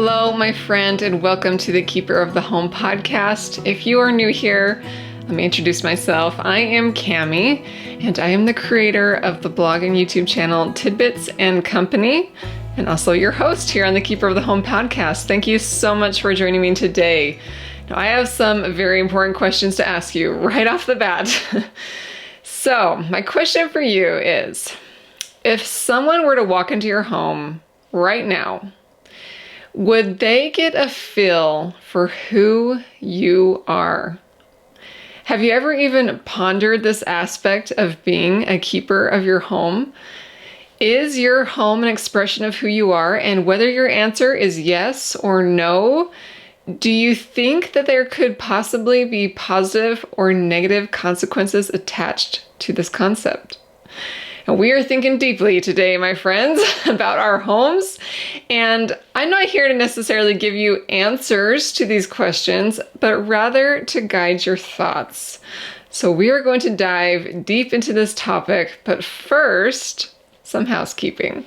Hello, my friend, and welcome to the Keeper of the Home podcast. If you are new here, let me introduce myself. I am Cami, and I am the creator of the blog and YouTube channel Tidbits and Company, and also your host here on the Keeper of the Home podcast. Thank you so much for joining me today. Now, I have some very important questions to ask you right off the bat. So, my question for you is, if someone were to walk into your home right now, would they get a feel for who you are? Have you ever even pondered this aspect of being a keeper of your home? Is your home an expression of who you are? And whether your answer is yes or no, do you think that there could possibly be positive or negative consequences attached to this concept? And we are thinking deeply today, my friends, about our homes. And I'm not here to necessarily give you answers to these questions, but rather to guide your thoughts. So we are going to dive deep into this topic, but first, some housekeeping.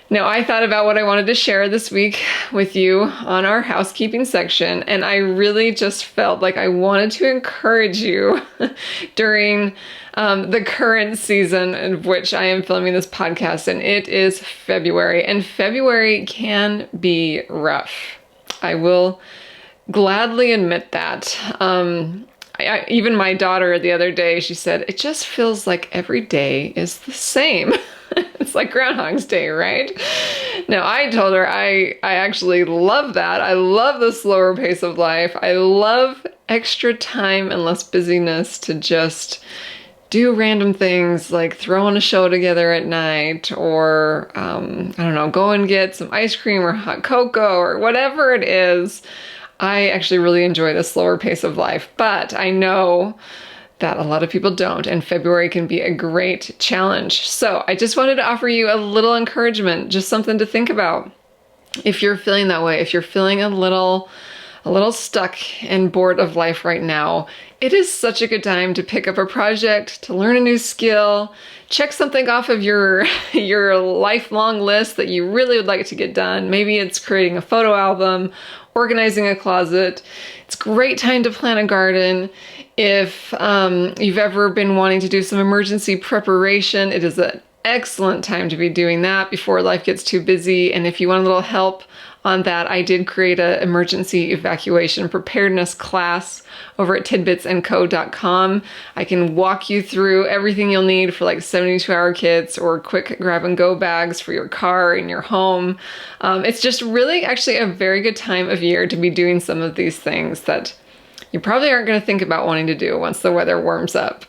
Now, I thought about what I wanted to share this week with you on our housekeeping section, and I really just felt like I wanted to encourage you during the current season in which I am filming this podcast, and it is February, and February can be rough. I will gladly admit that. Even my daughter the other day, she said, it just feels like every day is the same. It's like Groundhog's Day, right? Now, I told her I actually love that. I love the slower pace of life. I love extra time and less busyness to just do random things like throw on a show together at night or, go and get some ice cream or hot cocoa or whatever it is. I actually really enjoy the slower pace of life, but I know that a lot of people don't, and February can be a great challenge. So I just wanted to offer you a little encouragement, just something to think about. If you're feeling that way, if you're feeling a little stuck and bored of life right now, it is such a good time to pick up a project, to learn a new skill, check something off of your lifelong list that you really would like to get done. Maybe it's creating a photo album, organizing a closet. It's a great time to plant a garden. If you've ever been wanting to do some emergency preparation, it is an excellent time to be doing that before life gets too busy. And if you want a little help on that, I did create an emergency evacuation preparedness class over at tidbitsandco.com. I can walk you through everything you'll need for like 72-hour kits or quick grab-and-go bags for your car and your home. It's just really actually a very good time of year to be doing some of these things that you probably aren't going to think about wanting to do once the weather warms up.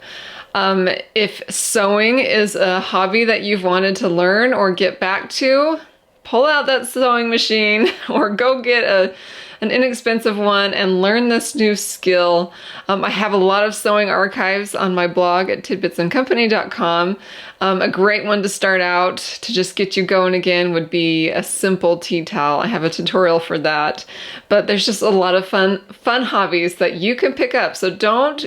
If sewing is a hobby that you've wanted to learn or get back to, pull out that sewing machine or go get an inexpensive one and learn this new skill. I have a lot of sewing archives on my blog at tidbitsandcompany.com. A great one to start out to just get you going again would be a simple tea towel. I have a tutorial for that. But there's just a lot of fun hobbies that you can pick up. So don't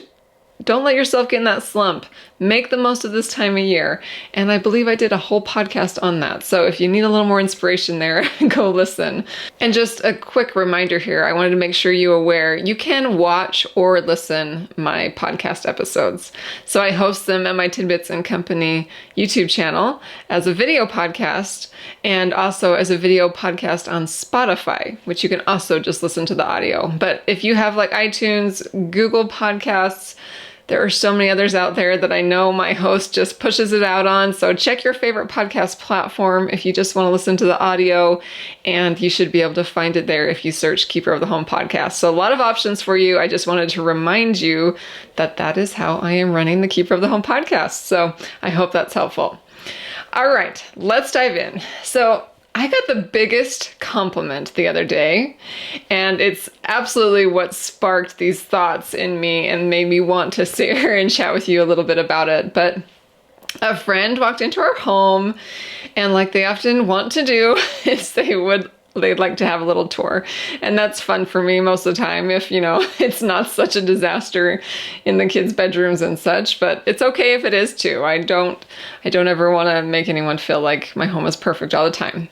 let yourself get in that slump. Make the most of this time of year. And I believe I did a whole podcast on that. So if you need a little more inspiration there, go listen. And just a quick reminder here, I wanted to make sure you're aware, you can watch or listen my podcast episodes. So I host them at my Tidbits and Company YouTube channel as a video podcast and also as a video podcast on Spotify, which you can also just listen to the audio. But if you have like iTunes, Google Podcasts, there are so many others out there that I know my host just pushes it out on. So check your favorite podcast platform if you just want to listen to the audio, and you should be able to find it there if you search Keeper of the Home podcast. So a lot of options for you. I just wanted to remind you that that is how I am running the Keeper of the Home podcast. So I hope that's helpful. All right, let's dive in. So I got the biggest compliment the other day, and it's absolutely what sparked these thoughts in me and made me want to sit here and chat with you a little bit about it. But a friend walked into our home, and like they often want to do, is they'd like to have a little tour. And that's fun for me most of the time if, it's not such a disaster in the kids' bedrooms and such, but it's okay if it is too. I don't ever want to make anyone feel like my home is perfect all the time.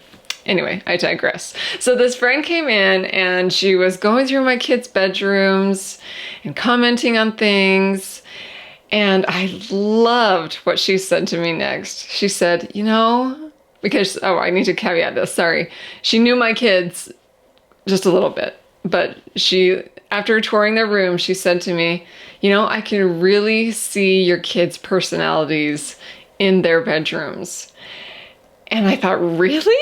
Anyway, I digress. So this friend came in and she was going through my kids' bedrooms and commenting on things. And I loved what she said to me next. She said, because, I need to caveat this, sorry. She knew my kids just a little bit, but after touring their room, she said to me, I can really see your kids' personalities in their bedrooms. And I thought, really?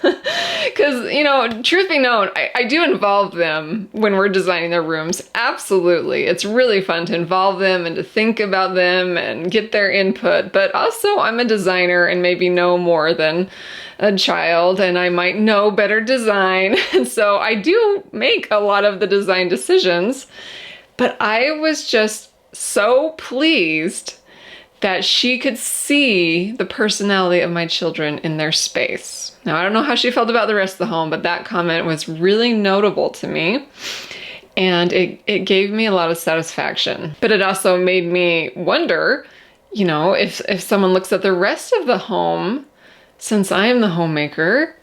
Because, truth be known, I do involve them when we're designing their rooms. Absolutely. It's really fun to involve them and to think about them and get their input. But also, I'm a designer and maybe know more than a child, and I might know better design. And so I do make a lot of the design decisions. But I was just so pleased that she could see the personality of my children in their space. Now, I don't know how she felt about the rest of the home, but that comment was really notable to me. And it gave me a lot of satisfaction. But it also made me wonder, if someone looks at the rest of the home, since I am the homemaker,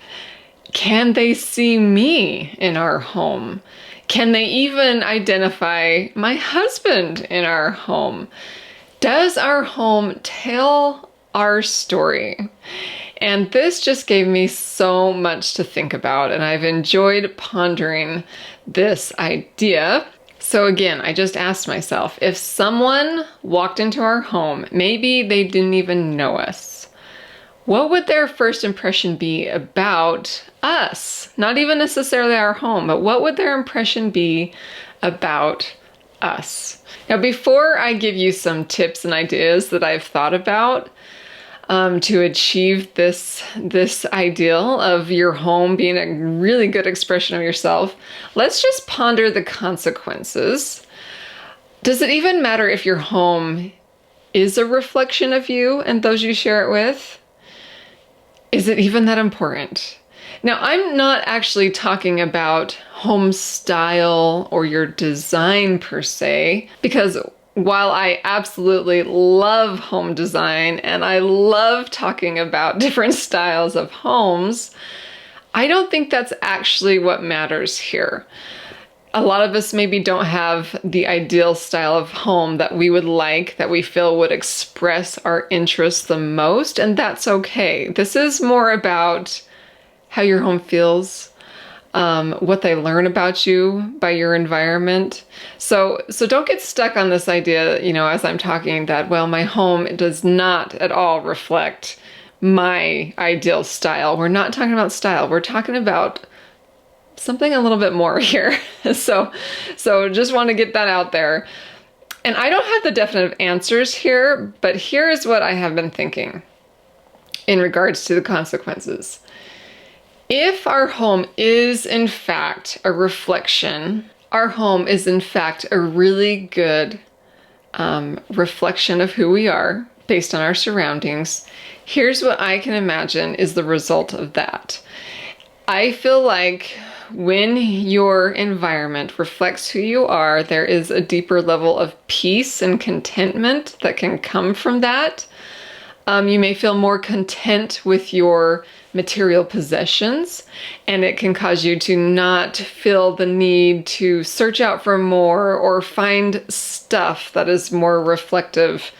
can they see me in our home? Can they even identify my husband in our home? Does our home tell our story? And this just gave me so much to think about, and I've enjoyed pondering this idea. So again, I just asked myself, if someone walked into our home, maybe they didn't even know us, what would their first impression be about us? Not even necessarily our home, but what would their impression be about us? Now, before I give you some tips and ideas that I've thought about to achieve this ideal of your home being a really good expression of yourself, let's just ponder the consequences. Does it even matter if your home is a reflection of you and those you share it with? Is it even that important? Now, I'm not actually talking about home style or your design per se, because while I absolutely love home design and I love talking about different styles of homes, I don't think that's actually what matters here. A lot of us maybe don't have the ideal style of home that we would like, that we feel would express our interests the most, and that's okay. This is more about how your home feels, what they learn about you by your environment. So don't get stuck on this idea, as I'm talking that, well, my home does not at all reflect my ideal style. We're not talking about style. We're talking about something a little bit more here. So just want to get that out there. And I don't have the definitive answers here, but here is what I have been thinking in regards to the consequences. If our home is in fact a reflection, our home is in fact a really good reflection of who we are based on our surroundings, here's what I can imagine is the result of that. I feel like when your environment reflects who you are, there is a deeper level of peace and contentment that can come from that. You may feel more content with your material possessions, and it can cause you to not feel the need to search out for more or find stuff that is more reflective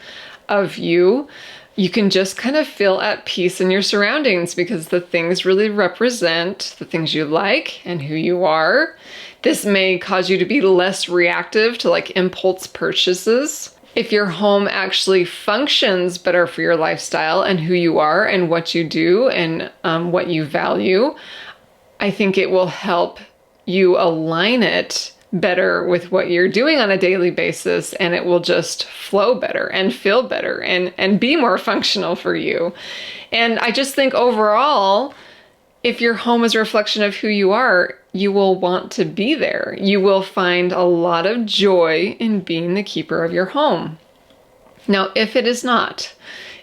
of you. You can just kind of feel at peace in your surroundings because the things really represent the things you like and who you are. This may cause you to be less reactive to impulse purchases. If your home actually functions better for your lifestyle and who you are and what you do and what you value, I think it will help you align it better with what you're doing on a daily basis, and it will just flow better and feel better and be more functional for you. And I just think overall, if your home is a reflection of who you are, you will want to be there. You will find a lot of joy in being the keeper of your home. Now, if it is not,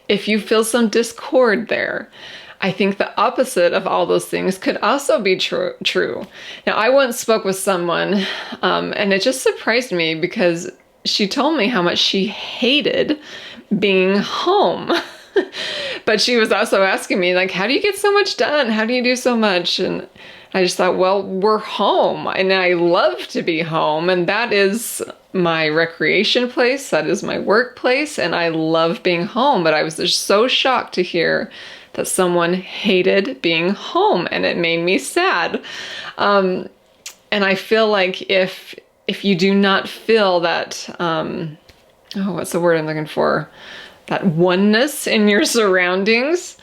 if you feel some discord there, I think the opposite of all those things could also be true. Now, I once spoke with someone, and it just surprised me because she told me how much she hated being home. But she was also asking me, like, how do you get so much done? How do you do so much? And I just thought, well, we're home and I love to be home. And that is my recreation place. That is my workplace. And I love being home. But I was just so shocked to hear that someone hated being home, and it made me sad. And I feel like if you do not feel that, what's the word I'm looking for? That oneness in your surroundings,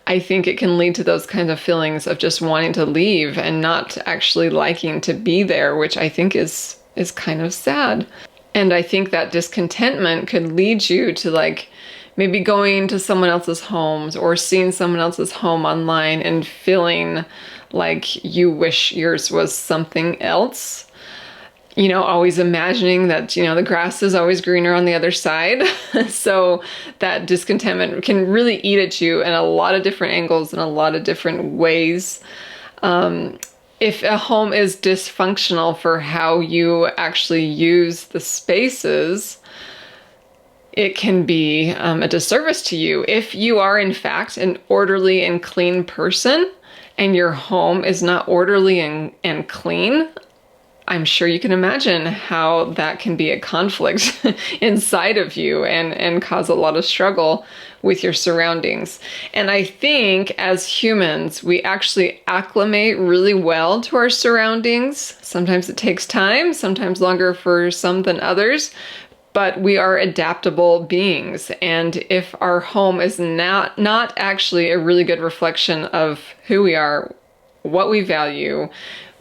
I think it can lead to those kinds of feelings of just wanting to leave and not actually liking to be there, which I think is kind of sad. And I think that discontentment could lead you to like maybe going to someone else's homes or seeing someone else's home online and feeling like you wish yours was something else. You know, always imagining that, you know, the grass is always greener on the other side. So that discontentment can really eat at you in a lot of different angles and a lot of different ways. If a home is dysfunctional for how you actually use the spaces, it can be a disservice to you. If you are, in fact, an orderly and clean person and your home is not orderly and clean, I'm sure you can imagine how that can be a conflict inside of you and cause a lot of struggle with your surroundings. And I think as humans, we actually acclimate really well to our surroundings. Sometimes it takes time, sometimes longer for some than others, but we are adaptable beings. And if our home is not actually a really good reflection of who we are, what we value,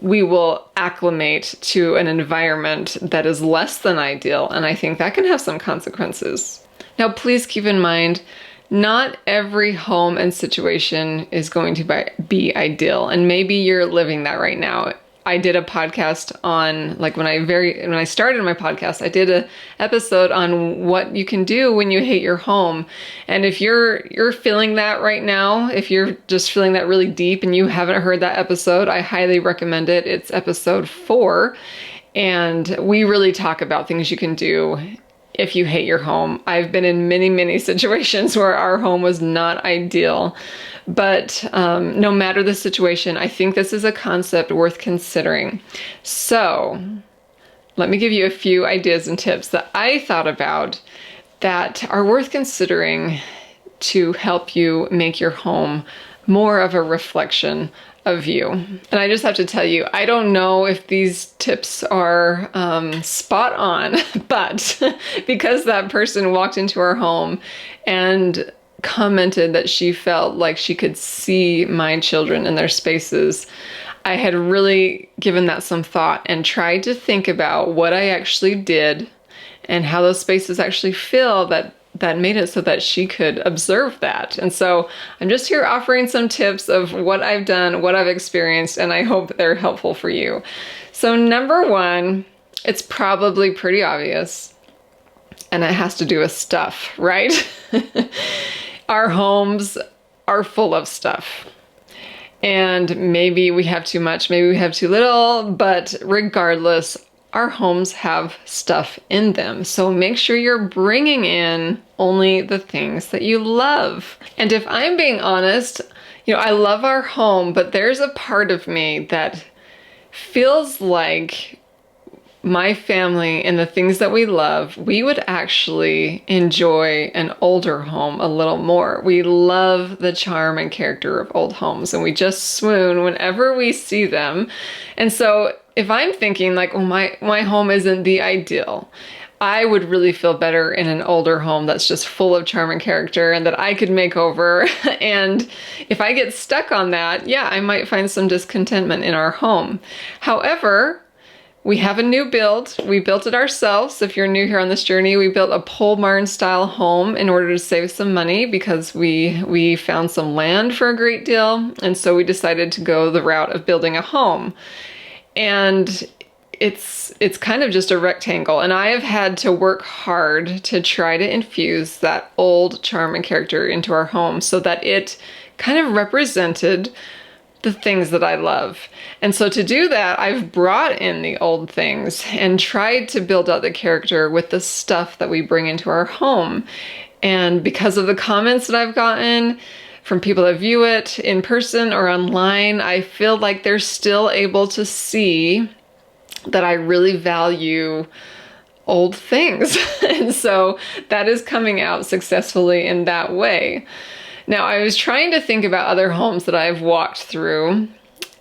we will acclimate to an environment that is less than ideal. And I think that can have some consequences. Now, please keep in mind, not every home and situation is going to be ideal. And maybe you're living that right now. I did a podcast on, like when I started my podcast, I did an episode on what you can do when you hate your home. And if you're feeling that right now, if you're just feeling that really deep and you haven't heard that episode, I highly recommend it. It's episode 4. And we really talk about things you can do if you hate your home. I've been in many, many situations where our home was not ideal. But no matter the situation, I think this is a concept worth considering. So let me give you a few ideas and tips that I thought about that are worth considering to help you make your home more of a reflection of you. And I just have to tell you, I don't know if these tips are spot on, but because that person walked into our home and commented that she felt like she could see my children in their spaces, I had really given that some thought and tried to think about what I actually did and how those spaces actually feel that made it so that she could observe that. And so I'm just here offering some tips of what I've done, what I've experienced, and I hope they're helpful for you. So number 1, it's probably pretty obvious, and it has to do with stuff, right? Our homes are full of stuff. And maybe we have too much, maybe we have too little, but regardless, our homes have stuff in them. So make sure you're bringing in only the things that you love. And if I'm being honest, you know, I love our home, but there's a part of me that feels like my family and the things that we love, we would actually enjoy an older home a little more. We love the charm and character of old homes, and we just swoon whenever we see them. And so if I'm thinking like, oh, my home isn't the ideal, I would really feel better in an older home that's just full of charm and character and that I could make over. And if I get stuck on that, yeah, I might find some discontentment in our home. However, we have a new build. We built it ourselves. If you're new here on this journey, we built a pole barn style home in order to save some money because we found some land for a great deal. And so we decided to go the route of building a home. And it's kind of just a rectangle. And I have had to work hard to try to infuse that old charm and character into our home so that it kind of represented the things that I love. And so to do that, I've brought in the old things and tried to build out the character with the stuff that we bring into our home. And because of the comments that I've gotten from people that view it in person or online, I feel like they're still able to see that I really value old things. And so that is coming out successfully in that way. Now, I was trying to think about other homes that I've walked through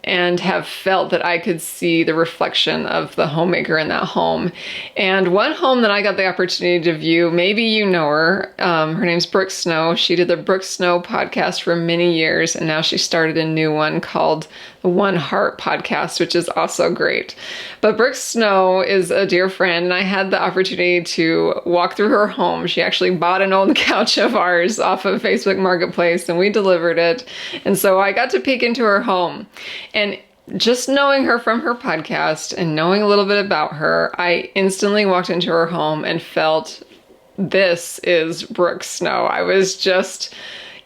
and have felt that I could see the reflection of the homemaker in that home. And one home that I got the opportunity to view, maybe you know her, her name's Brooke Snow. She did the Brooke Snow podcast for many years, and now she started a new one called the One Heart podcast, which is also great. But Brooke Snow is a dear friend, and I had the opportunity to walk through her home. She actually bought an old couch of ours off of Facebook Marketplace, and we delivered it. And so I got to peek into her home. And just knowing her from her podcast and knowing a little bit about her, I instantly walked into her home and felt, this is Brooke Snow. I was just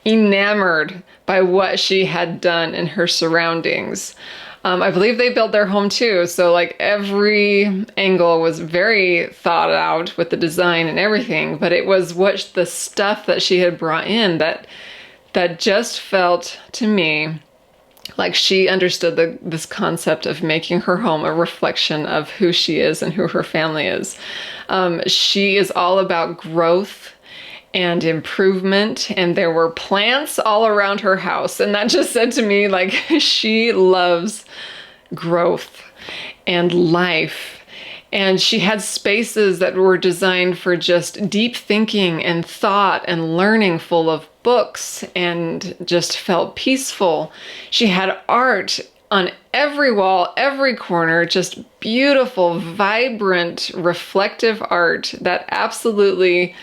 enamored by what she had done in her surroundings. I believe they built their home too, so like every angle was very thought out with the design and everything, but it was the stuff that she had brought in that just felt to me like she understood this concept of making her home a reflection of who she is and who her family is. She is all about growth and improvement, and there were plants all around her house. And that just said to me, like, she loves growth and life. And she had spaces that were designed for just deep thinking and thought and learning, full of books, and just felt peaceful. She had art on every wall, every corner, just beautiful, vibrant, reflective art that absolutely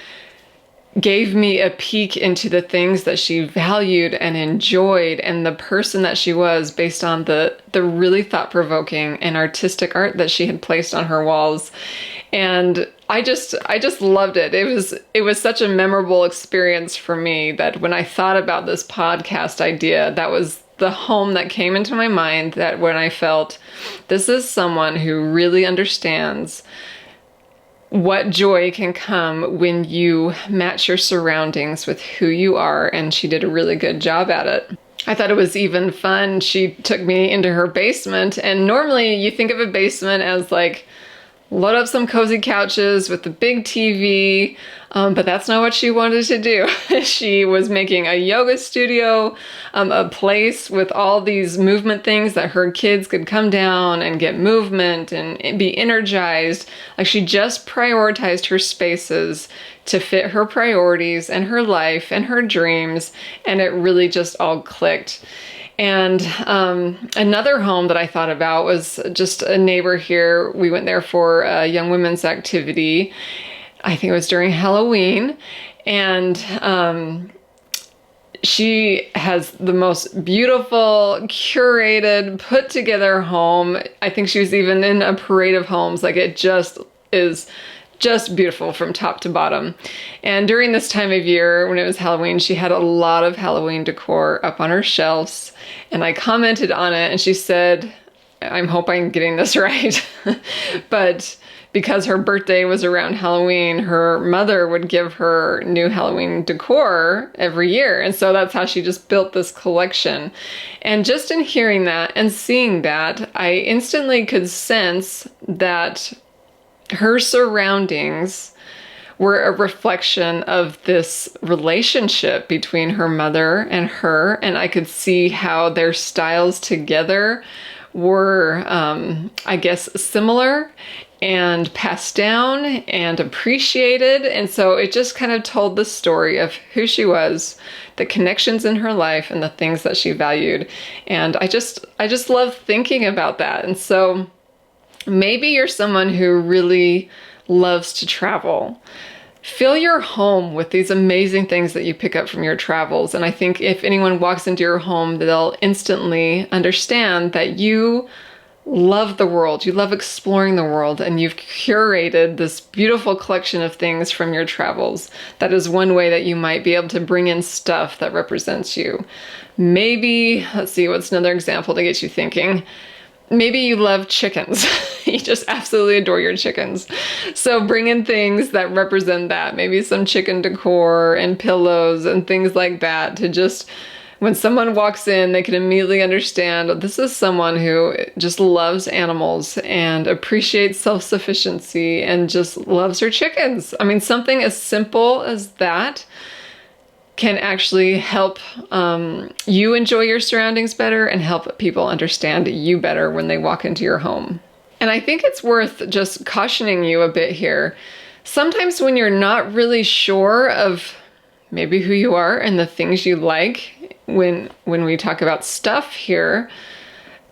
gave me a peek into the things that she valued and enjoyed and the person that she was based on the really thought-provoking and artistic art that she had placed on her walls. And I just loved it. It was such a memorable experience for me that when I thought about this podcast idea, that was the home that came into my mind, that when I felt this is someone who really understands what joy can come when you match your surroundings with who you are, and she did a really good job at it. I thought it was even fun. She took me into her basement, and normally you think of a basement as like, load up some cozy couches with the big TV, but that's not what she wanted to do. She was making a yoga studio, a place with all these movement things that her kids could come down and get movement and be energized. Like, she just prioritized her spaces to fit her priorities and her life and her dreams, and it really just all clicked. And another home that I thought about was just a neighbor here. We went there for a young women's activity. I think it was during Halloween. And she has the most beautiful, curated, put together home. I think she was even in a parade of homes. Like, it just is just beautiful from top to bottom. And during this time of year, when it was Halloween, she had a lot of Halloween decor up on her shelves. And I commented on it, and she said, I hope I'm getting this right, but because her birthday was around Halloween, her mother would give her new Halloween decor every year. And so that's how she just built this collection. And just in hearing that and seeing that, I instantly could sense that her surroundings were a reflection of this relationship between her mother and her. And I could see how their styles together were, I guess, similar and passed down and appreciated. And so it just kind of told the story of who she was, the connections in her life, and the things that she valued. And I just love thinking about that. And so maybe you're someone who really loves to travel. Fill your home with these amazing things that you pick up from your travels. And I think if anyone walks into your home, they'll instantly understand that you love the world, you love exploring the world, and you've curated this beautiful collection of things from your travels. That is one way that you might be able to bring in stuff that represents you. Maybe, let's see, what's another example to get you thinking? Maybe you love chickens. You just absolutely adore your chickens. So bring in things that represent that. Maybe some chicken decor and pillows and things like that to just, when someone walks in, they can immediately understand this is someone who just loves animals and appreciates self-sufficiency and just loves her chickens. I mean, something as simple as that can actually help you enjoy your surroundings better and help people understand you better when they walk into your home. And I think it's worth just cautioning you a bit here. Sometimes when you're not really sure of maybe who you are and the things you like, when we talk about stuff here,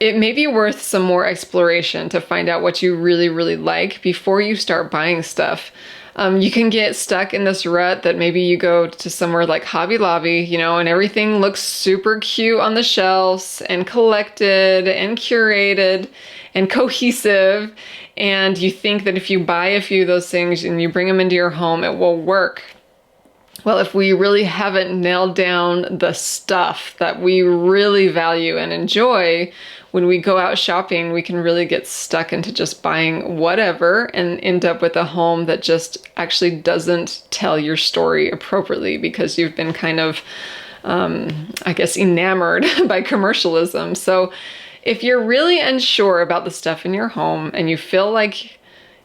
it may be worth some more exploration to find out what you really, really like before you start buying stuff. You can get stuck in this rut that maybe you go to somewhere like Hobby Lobby, and everything looks super cute on the shelves and collected and curated and cohesive. And you think that if you buy a few of those things and you bring them into your home, it will work. Well, if we really haven't nailed down the stuff that we really value and enjoy, when we go out shopping, we can really get stuck into just buying whatever and end up with a home that just actually doesn't tell your story appropriately because you've been kind of, enamored by commercialism. So if you're really unsure about the stuff in your home and you feel like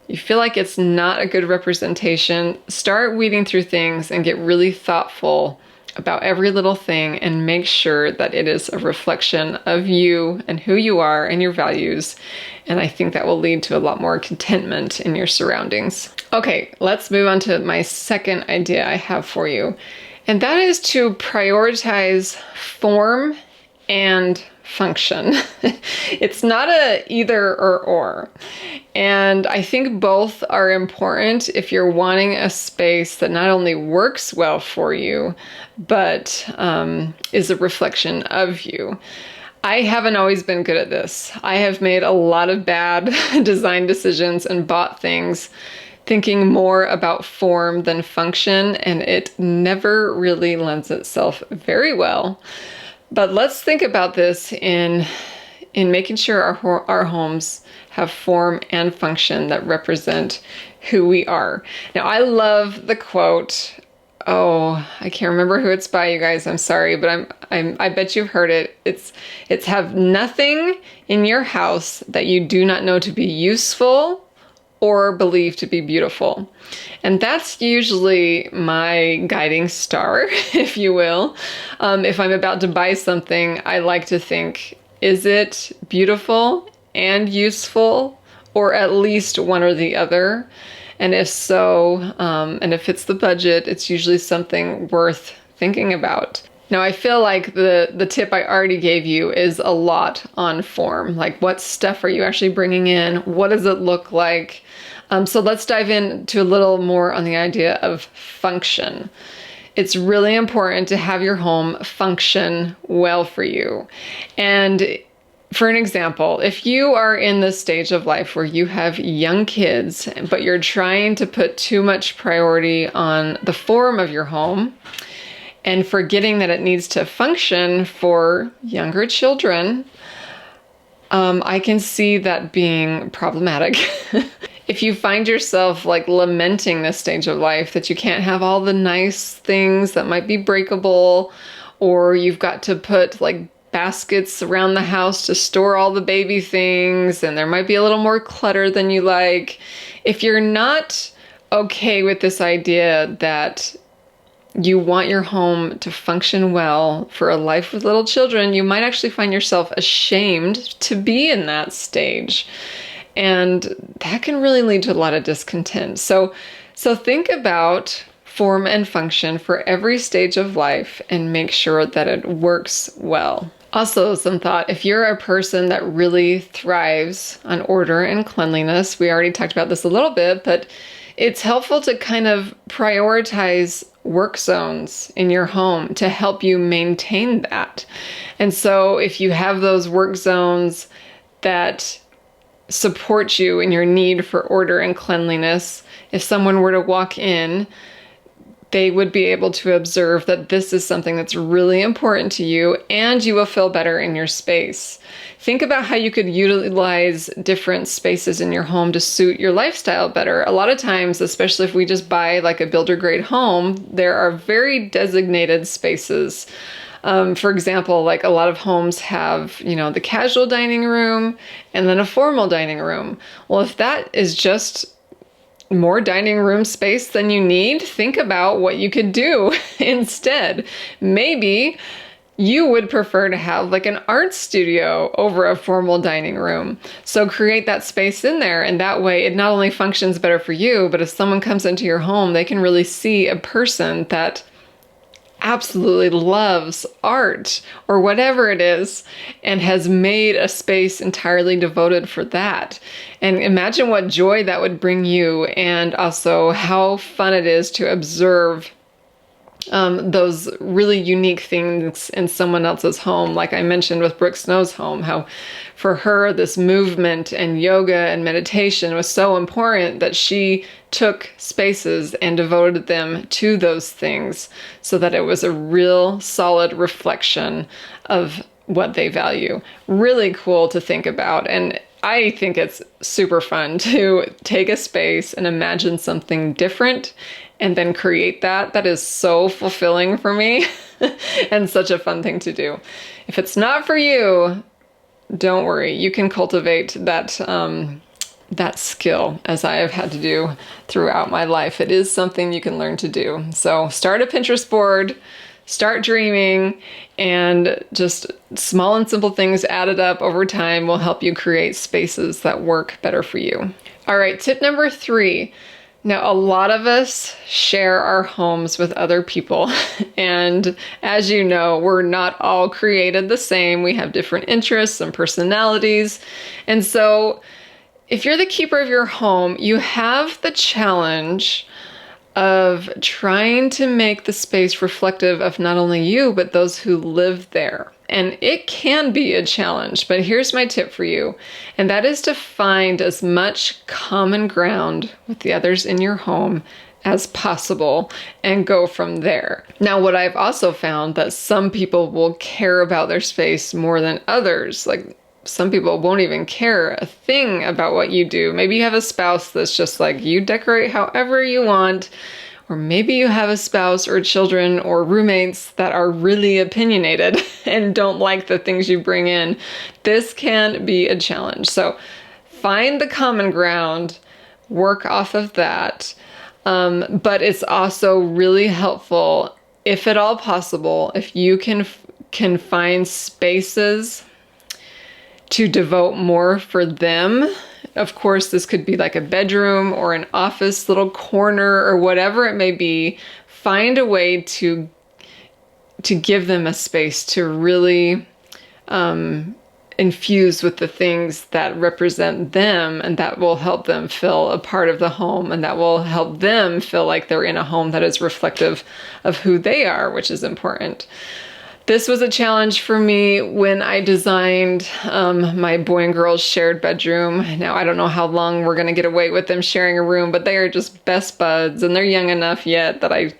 it's not a good representation, start weeding through things and get really thoughtful about every little thing and make sure that it is a reflection of you and who you are and your values. And I think that will lead to a lot more contentment in your surroundings. Okay, let's move on to my second idea I have for you. And that is to prioritize form and function. It's not a either or. And I think both are important if you're wanting a space that not only works well for you, but is a reflection of you. I haven't always been good at this. I have made a lot of bad design decisions and bought things thinking more about form than function, and it never really lends itself very well. But let's think about this in making sure our homes have form and function that represent who we are. Now, I love the quote. Oh, I can't remember who it's by, you guys. I'm sorry, but I bet you've heard it. It's have nothing in your house that you do not know to be useful or believe to be beautiful. And that's usually my guiding star, if you will. If I'm about to buy something, I like to think, is it beautiful and useful, or at least one or the other? And if so, and if it's the budget, it's usually something worth thinking about. Now, I feel like the tip I already gave you is a lot on form. Like, what stuff are you actually bringing in? What does it look like? So let's dive into a little more on the idea of function. It's really important to have your home function well for you. And for an example, if you are in this stage of life where you have young kids, but you're trying to put too much priority on the form of your home and forgetting that it needs to function for younger children, I can see that being problematic. If you find yourself like lamenting this stage of life, that you can't have all the nice things that might be breakable, or you've got to put like baskets around the house to store all the baby things, and there might be a little more clutter than you like. If you're not okay with this idea that you want your home to function well for a life with little children, you might actually find yourself ashamed to be in that stage. And that can really lead to a lot of discontent. So think about form and function for every stage of life and make sure that it works well. Also, some thought, if you're a person that really thrives on order and cleanliness, we already talked about this a little bit, but it's helpful to kind of prioritize work zones in your home to help you maintain that. And so if you have those work zones that support you in your need for order and cleanliness, if someone were to walk in, they would be able to observe that this is something that's really important to you, and you will feel better in your space. Think about how you could utilize different spaces in your home to suit your lifestyle better. A lot of times, especially if we just buy like a builder grade home, there are very designated spaces. For example, like a lot of homes have, the casual dining room and then a formal dining room. Well, if that is just more dining room space than you need, think about what you could do instead. Maybe you would prefer to have like an art studio over a formal dining room. So create that space in there, and that way it not only functions better for you, but if someone comes into your home, they can really see a person that absolutely loves art or whatever it is and has made a space entirely devoted for that. And imagine what joy that would bring you, and also how fun it is to observe those really unique things in someone else's home. Like I mentioned with Brooke Snow's home, how for her this movement and yoga and meditation was so important that she took spaces and devoted them to those things so that it was a real solid reflection of what they value. Really cool to think about. And I think it's super fun to take a space and imagine something different and then create that. That is so fulfilling for me and such a fun thing to do. If it's not for you, don't worry. You can cultivate that skill, as I have had to do throughout my life. It is something you can learn to do. So start a Pinterest board, start dreaming, and just small and simple things added up over time will help you create spaces that work better for you. All right, tip number 3. Now, a lot of us share our homes with other people, and as you know, we're not all created the same. We have different interests and personalities, and so if you're the keeper of your home, you have the challenge of trying to make the space reflective of not only you, but those who live there. And it can be a challenge, but here's my tip for you, and that is to find as much common ground with the others in your home as possible and go from there. Now, what I've also found that some people will care about their space more than others. Like some people won't even care a thing about what you do. Maybe you have a spouse that's just like, you decorate however you want. Or maybe you have a spouse or children or roommates that are really opinionated and don't like the things you bring in. This can be a challenge. So find the common ground, work off of that. But it's also really helpful, if at all possible, if you can find spaces to devote more for them. Of course, this could be like a bedroom or an office little corner or whatever it may be. Find a way to give them a space to really infuse with the things that represent them, and that will help them feel a part of the home, and that will help them feel like they're in a home that is reflective of who they are, which is important. This was a challenge for me when I designed my boy and girl's shared bedroom. Now, I don't know how long we're going to get away with them sharing a room, but they are just best buds, and they're young enough yet that I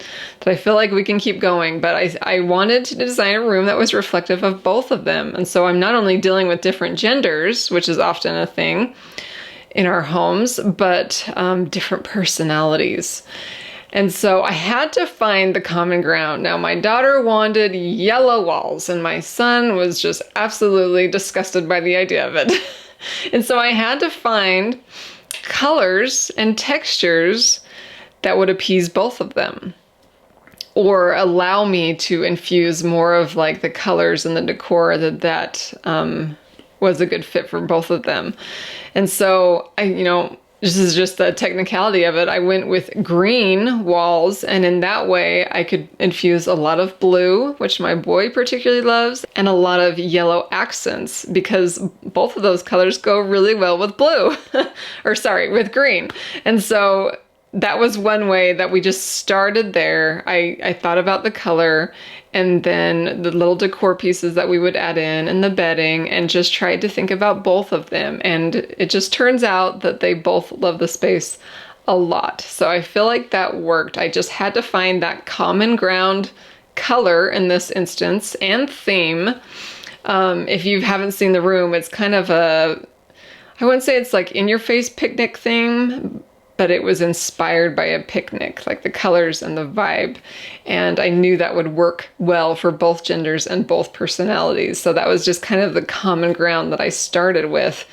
feel like we can keep going. But I wanted to design a room that was reflective of both of them. And so I'm not only dealing with different genders, which is often a thing in our homes, but different personalities. And so I had to find the common ground. Now, my daughter wanted yellow walls, and my son was just absolutely disgusted by the idea of it. And so I had to find colors and textures that would appease both of them, or allow me to infuse more of like the colors and the decor that was a good fit for both of them. And so this is just the technicality of it. I went with green walls, and in that way I could infuse a lot of blue, which my boy particularly loves, and a lot of yellow accents, because both of those colors go really well with blue, with green. And so that was one way that we just started there. I thought about the color and then the little decor pieces that we would add in and the bedding, and just tried to think about both of them. And it just turns out that they both love the space a lot. So I feel like that worked. I just had to find that common ground color in this instance and theme. If you haven't seen the room, it's kind of I wouldn't say it's like in your face picnic theme, but it was inspired by a picnic, like the colors and the vibe. And I knew that would work well for both genders and both personalities. So that was just kind of the common ground that I started with.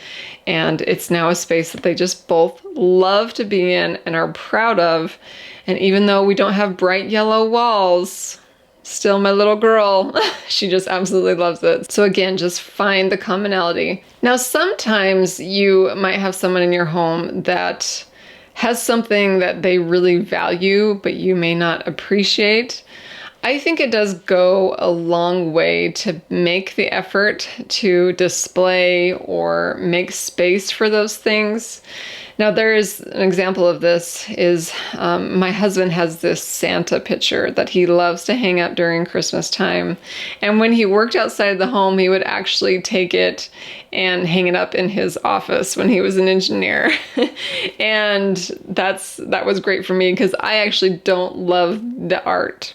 And it's now a space that they just both love to be in and are proud of. And even though we don't have bright yellow walls, still my little girl, she just absolutely loves it. So again, just find the commonality. Now, sometimes you might have someone in your home that has something that they really value, but you may not appreciate. I think it does go a long way to make the effort to display or make space for those things. Now, there is an example of this is my husband has this Santa picture that he loves to hang up during Christmas time. And when he worked outside the home, he would actually take it and hang it up in his office when he was an engineer. And that was great for me because I actually don't love the art.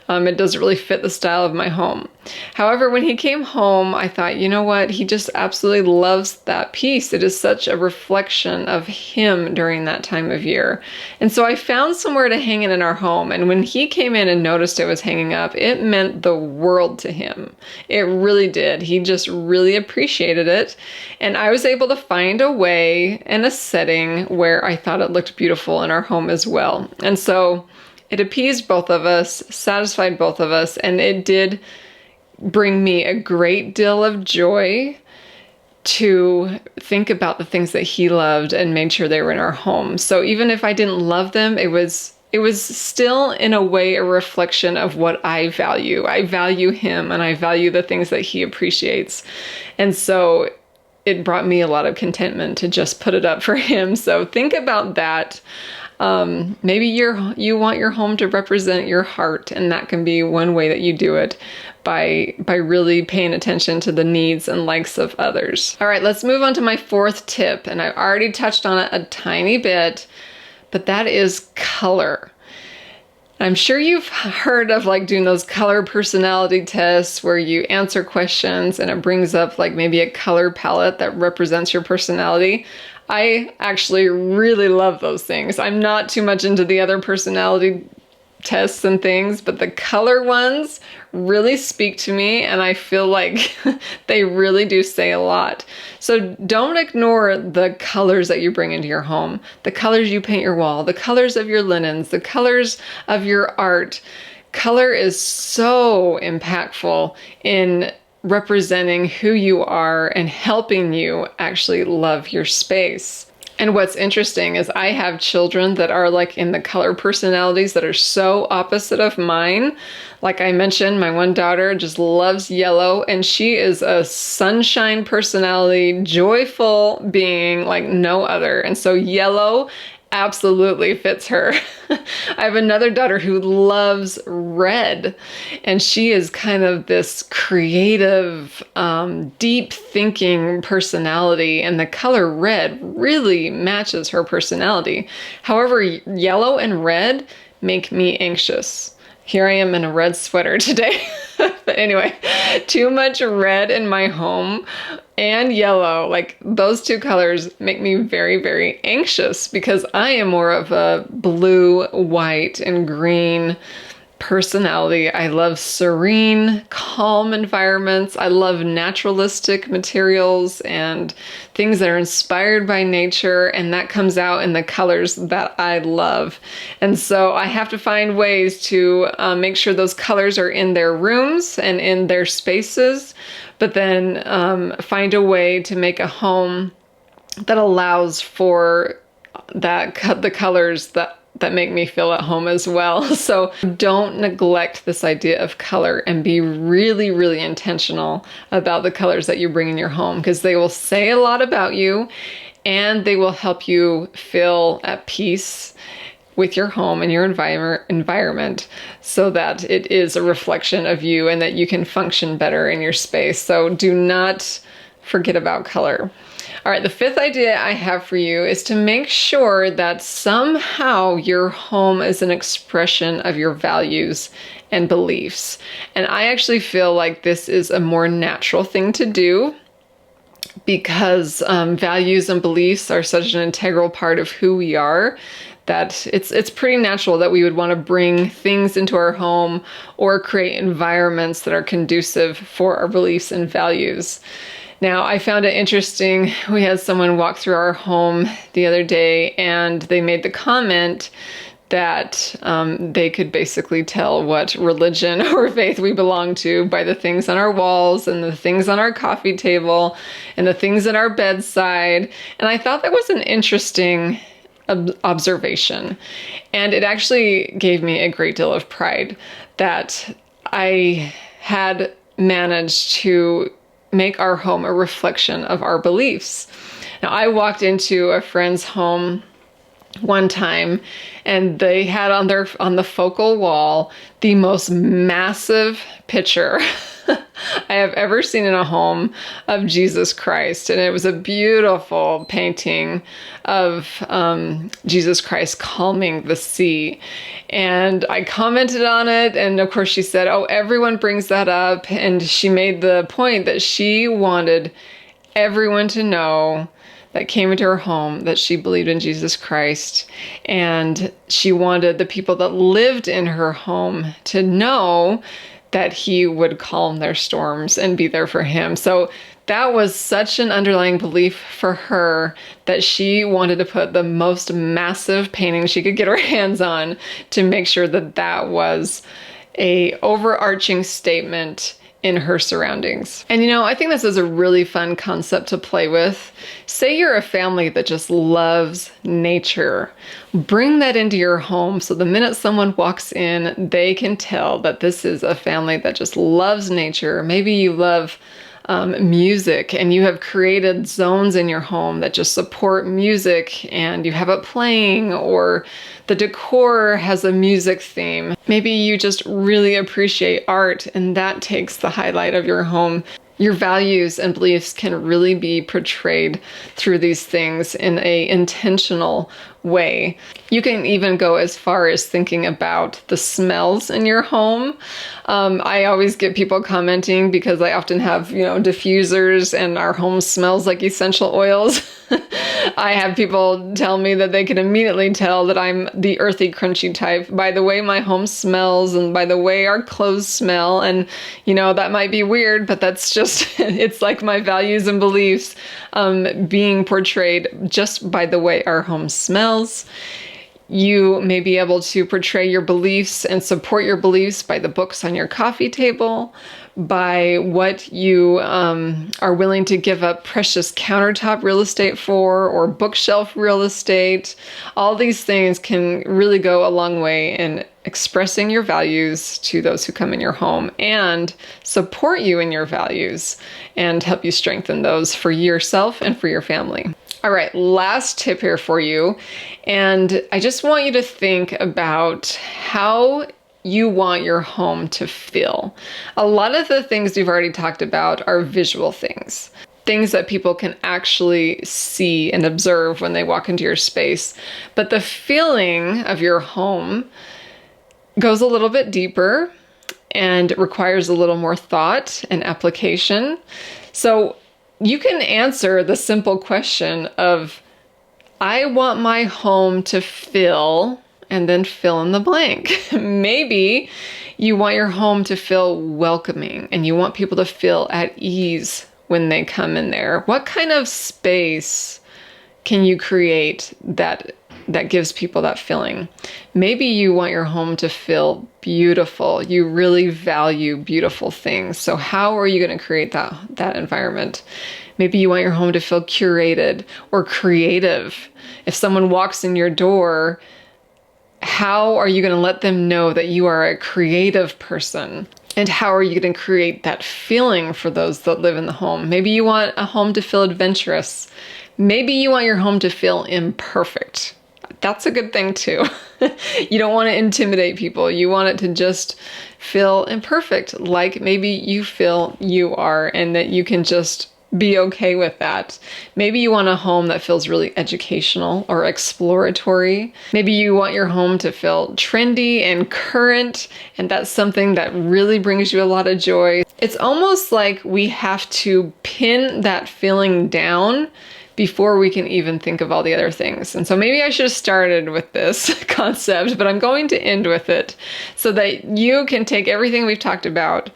It doesn't really fit the style of my home. However, when he came home, I thought, you know what? He just absolutely loves that piece. It is such a reflection of him during that time of year. And so I found somewhere to hang it in our home. And when he came in and noticed it was hanging up, it meant the world to him. It really did. He just really appreciated it. And I was able to find a way and a setting where I thought it looked beautiful in our home as well. And so it appeased both of us, satisfied both of us, and it did bring me a great deal of joy to think about the things that he loved and made sure they were in our home. So even if I didn't love them, it was still in a way a reflection of what I value. I value him and I value the things that he appreciates. And so it brought me a lot of contentment to just put it up for him. So think about that. Maybe you want your home to represent your heart, and that can be one way that you do it by really paying attention to the needs and likes of others. All right, let's move on to my fourth tip, and I've already touched on it a tiny bit, but that is color. I'm sure you've heard of like doing those color personality tests where you answer questions and it brings up like maybe a color palette that represents your personality. I actually really love those things. I'm not too much into the other personality tests and things, but the color ones really speak to me, and I feel like they really do say a lot. So don't ignore the colors that you bring into your home, the colors you paint your wall, the colors of your linens, the colors of your art. Color is so impactful in representing who you are and helping you actually love your space. And what's interesting is I have children that are like in the color personalities that are so opposite of mine. Like I mentioned, my one daughter just loves yellow, and she is a sunshine personality, joyful being like no other. And so yellow absolutely fits her. I have another daughter who loves red, and she is kind of this creative, deep thinking personality, and the color red really matches her personality. However, yellow and red make me anxious. Here I am in a red sweater today. But anyway, too much red in my home and yellow, like those two colors make me very, very anxious because I am more of a blue, white, and green personality. I love serene, calm environments. I love naturalistic materials and things that are inspired by nature, and that comes out in the colors that I love. And so I have to find ways to make sure those colors are in their rooms and in their spaces, but then find a way to make a home that allows for the colors that make me feel at home as well. So don't neglect this idea of color and be really, really intentional about the colors that you bring in your home, because they will say a lot about you and they will help you feel at peace with your home and your environment so that it is a reflection of you and that you can function better in your space. So do not forget about color. All right, the fifth idea I have for you is to make sure that somehow your home is an expression of your values and beliefs. And I actually feel like this is a more natural thing to do because values and beliefs are such an integral part of who we are that it's pretty natural that we would want to bring things into our home or create environments that are conducive for our beliefs and values. Now, I found it interesting. We had someone walk through our home the other day, and they made the comment that they could basically tell what religion or faith we belong to by the things on our walls and the things on our coffee table and the things at our bedside. And I thought that was an interesting observation. And it actually gave me a great deal of pride that I had managed to make our home a reflection of our beliefs. Now, I walked into a friend's home one time, and they had on the focal wall the most massive picture I have ever seen in a home of Jesus Christ. And it was a beautiful painting of Jesus Christ calming the sea. And I commented on it, and of course she said, "Oh, everyone brings that up." And she made the point that she wanted everyone to know that came into her home that she believed in Jesus Christ. And she wanted the people that lived in her home to know that he would calm their storms and be there for him. So that was such an underlying belief for her that she wanted to put the most massive painting she could get her hands on to make sure that that was a overarching statement in her surroundings. And I think this is a really fun concept to play with. Say you're a family that just loves nature. Bring that into your home so the minute someone walks in, they can tell that this is a family that just loves nature. Maybe you love music, and you have created zones in your home that just support music, and you have it playing, or the decor has a music theme. Maybe you just really appreciate art, and that takes the highlight of your home. Your values and beliefs can really be portrayed through these things in an intentional way. You can even go as far as thinking about the smells in your home. I always get people commenting because I often have, diffusers and our home smells like essential oils. I have people tell me that they can immediately tell that I'm the earthy, crunchy type by the way my home smells and by the way our clothes smell. And, that might be weird, but that's just, it's like my values and beliefs being portrayed just by the way our home smells. You may be able to portray your beliefs and support your beliefs by the books on your coffee table, by what you are willing to give up precious countertop real estate for, or bookshelf real estate. All these things can really go a long way in expressing your values to those who come in your home and support you in your values and help you strengthen those for yourself and for your family. All right, last tip here for you. And I just want you to think about how you want your home to feel. A lot of the things we've already talked about are visual things that people can actually see and observe when they walk into your space. But the feeling of your home goes a little bit deeper and requires a little more thought and application. So you can answer the simple question of, I want my home to feel, and then fill in the blank. Maybe you want your home to feel welcoming and you want people to feel at ease when they come in there. What kind of space can you create that gives people that feeling? Maybe you want your home to feel beautiful. You really value beautiful things. So how are you going to create that environment? Maybe you want your home to feel curated or creative. If someone walks in your door, how are you going to let them know that you are a creative person? And how are you going to create that feeling for those that live in the home? Maybe you want a home to feel adventurous. Maybe you want your home to feel imperfect. That's a good thing too. You don't want to intimidate people. You want it to just feel imperfect, like maybe you feel you are, and that you can just be okay with that. Maybe you want a home that feels really educational or exploratory. Maybe you want your home to feel trendy and current, and that's something that really brings you a lot of joy. It's almost like we have to pin that feeling down before we can even think of all the other things. And so maybe I should have started with this concept, but I'm going to end with it so that you can take everything we've talked about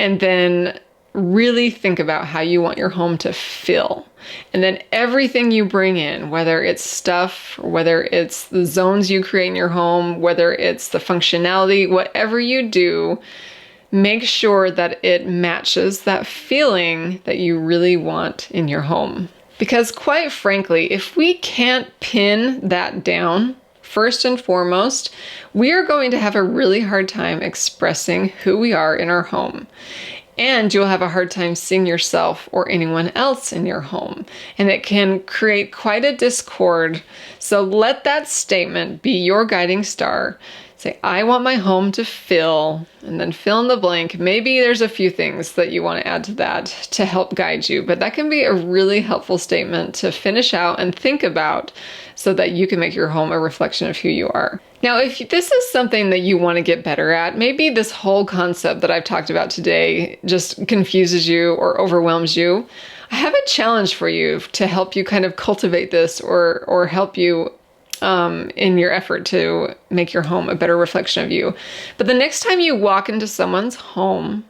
and then really think about how you want your home to feel. And then everything you bring in, whether it's stuff, or whether it's the zones you create in your home, whether it's the functionality, whatever you do, make sure that it matches that feeling that you really want in your home. Because quite frankly, if we can't pin that down, first and foremost, we are going to have a really hard time expressing who we are in our home. And you'll have a hard time seeing yourself or anyone else in your home. And it can create quite a discord. So let that statement be your guiding star. Say, I want my home to fill, and then fill in the blank. Maybe there's a few things that you want to add to that to help guide you, but that can be a really helpful statement to finish out and think about so that you can make your home a reflection of who you are. Now, if this is something that you want to get better at, maybe this whole concept that I've talked about today just confuses you or overwhelms you, I have a challenge for you to help you kind of cultivate this or help you in your effort to make your home a better reflection of you. But the next time you walk into someone's home,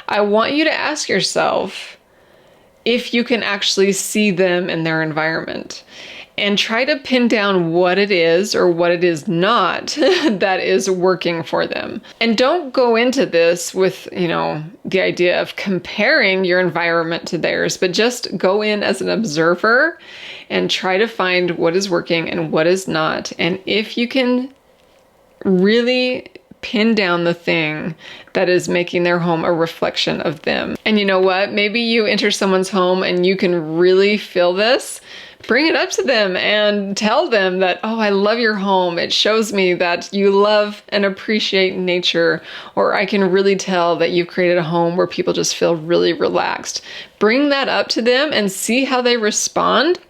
I want you to ask yourself if you can actually see them in their environment. And try to pin down what it is or what it is not that is working for them. And don't go into this with, the idea of comparing your environment to theirs, but just go in as an observer and try to find what is working and what is not. And if you can really pin down the thing that is making their home a reflection of them. And you know what? Maybe you enter someone's home and you can really feel this. Bring it up to them and tell them that, oh, I love your home. It shows me that you love and appreciate nature. Or I can really tell that you've created a home where people just feel really relaxed. Bring that up to them and see how they respond.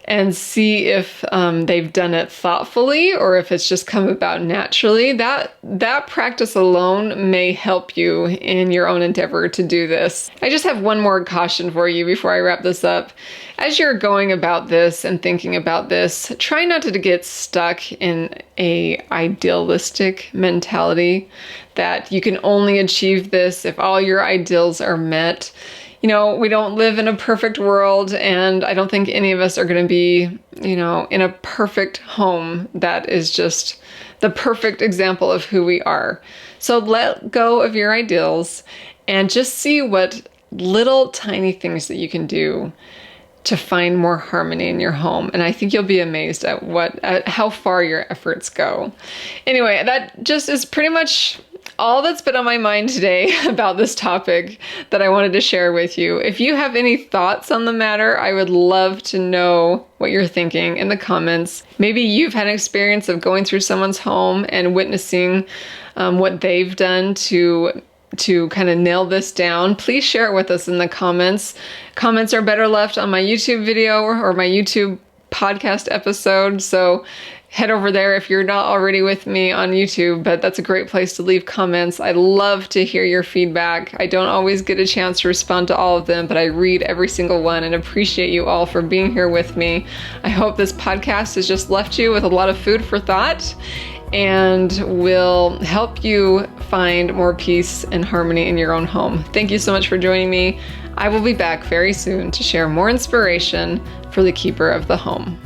And see if they've done it thoughtfully or if it's just come about naturally. That practice alone may help you in your own endeavor to do this. I just have one more caution for you before I wrap this up. As you're going about this and thinking about this, try not to get stuck in a idealistic mentality that you can only achieve this if all your ideals are met. We don't live in a perfect world, and I don't think any of us are going to be, in a perfect home that is just the perfect example of who we are. So let go of your ideals and just see what little tiny things that you can do to find more harmony in your home. And I think you'll be amazed at how far your efforts go. Anyway, that just is pretty much all that's been on my mind today about this topic that I wanted to share with you. If you have any thoughts on the matter, I would love to know what you're thinking in the comments. Maybe you've had an experience of going through someone's home and witnessing what they've done to kind of nail this down. Please share it with us in the comments. Comments are better left on my YouTube video or my YouTube podcast episode. So head over there if you're not already with me on YouTube, but that's a great place to leave comments. I love to hear your feedback. I don't always get a chance to respond to all of them, but I read every single one and appreciate you all for being here with me. I hope this podcast has just left you with a lot of food for thought and will help you find more peace and harmony in your own home. Thank you so much for joining me. I will be back very soon to share more inspiration for the keeper of the home.